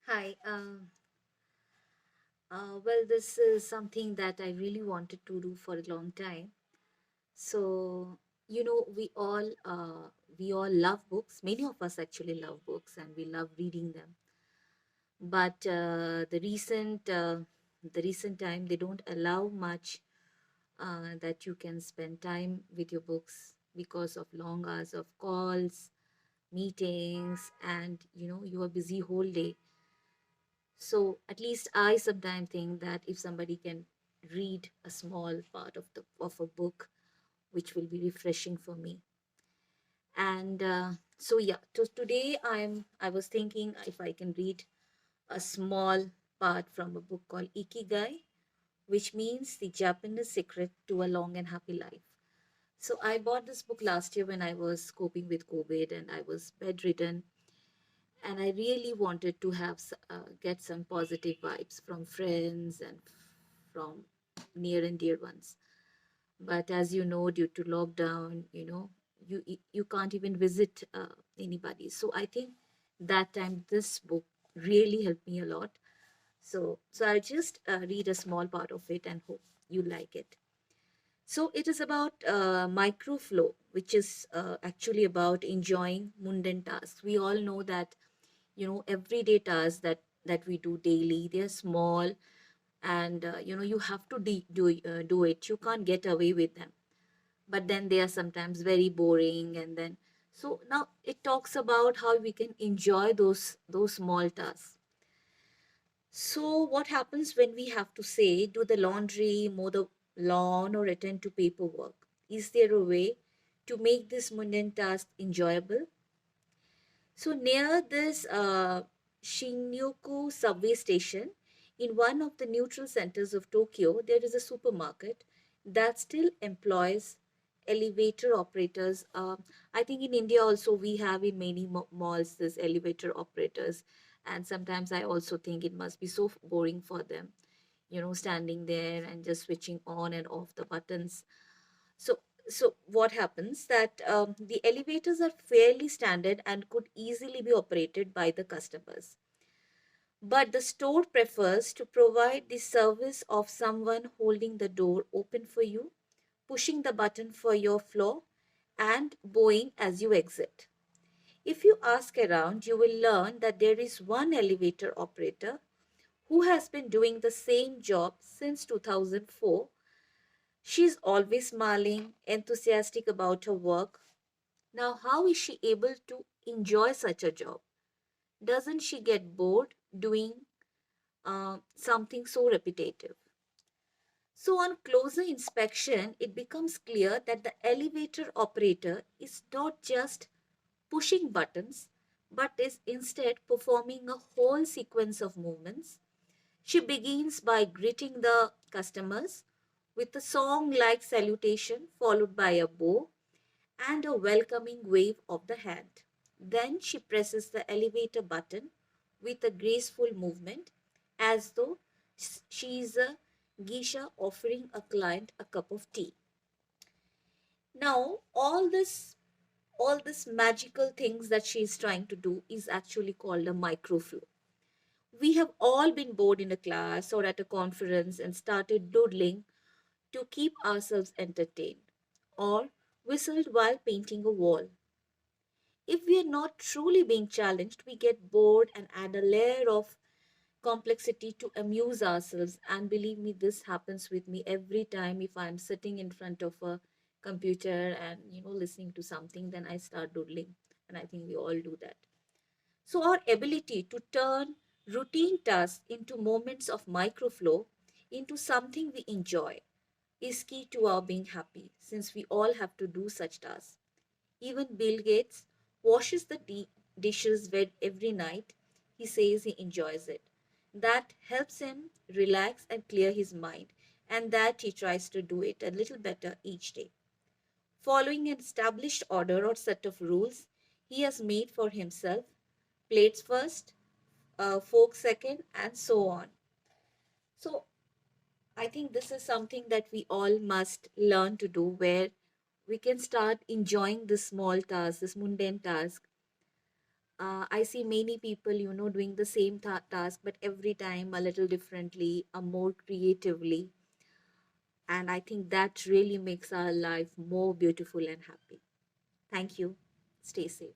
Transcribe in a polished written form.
Hi. Well, this is something that I really wanted to do for a long time. So, we all love books. Many of us actually love books, and we love reading them. But the recent time, they don't allow much that you can spend time with your books because of long hours of calls, meetings, and you are busy whole day. So at least I sometimes think that if somebody can read a small part of a book, which will be refreshing for me. And so yeah, today I was thinking if I can read a small part from a book called Ikigai, which means the Japanese secret to a long and happy life. So I bought this book last year when I was coping with COVID and I was bedridden, and I really wanted to get some positive vibes from friends and from near and dear ones. But as you know, due to lockdown, you can't even visit anybody. So I think that time this book really helped me a lot. So I'll just read a small part of it and hope you like it. So it is about microflow, which is actually about enjoying mundane tasks. We all know that everyday tasks that we do daily, they're small, and you have to do it. You can't get away with them, but then they are sometimes very boring. And then so now it talks about how we can enjoy those small tasks. So what happens when we have to say do the laundry, mow the lawn, or attend to paperwork? Is there a way to make this mundane task enjoyable? So near this Shinjuku subway station, in one of the neutral centers of Tokyo, there is a supermarket that still employs elevator operators. I think in India also we have in many malls this elevator operators, and sometimes I also think it must be so boring for them, standing there and just switching on and off the buttons. So, what happens that the elevators are fairly standard and could easily be operated by the customers. But the store prefers to provide the service of someone holding the door open for you, pushing the button for your floor, and bowing as you exit. If you ask around, you will learn that there is one elevator operator who has been doing the same job since 2004. She's always smiling, enthusiastic about her work. Now, how is she able to enjoy such a job? Doesn't she get bored doing something so repetitive? So, on closer inspection, it becomes clear that the elevator operator is not just pushing buttons, but is instead performing a whole sequence of movements. She begins by greeting the customers with a song like salutation, followed by a bow and a welcoming wave of the hand. Then she presses the elevator button with a graceful movement as though she is a geisha offering a client a cup of tea. Now, all this magical things that she is trying to do is actually called a microflow. We have all been bored in a class or at a conference and started doodling to keep ourselves entertained, or whistled while painting a wall. If we are not truly being challenged, we get bored and add a layer of complexity to amuse ourselves. And believe me, this happens with me every time. If I'm sitting in front of a computer and listening to something, then I start doodling. And I think we all do that. So our ability to turn routine tasks into moments of microflow, into something we enjoy, is key to our being happy, since we all have to do such tasks. Even Bill Gates washes the dishes every night. He says he enjoys it. That helps him relax and clear his mind, and that he tries to do it a little better each day. Following an established order or set of rules he has made for himself, plates first, forks second, and so on. So, I think this is something that we all must learn to do, where we can start enjoying this small task, this mundane task, I see many people, doing the same task, but every time a little differently, more creatively. And I think that really makes our life more beautiful and happy. Thank you. Stay safe.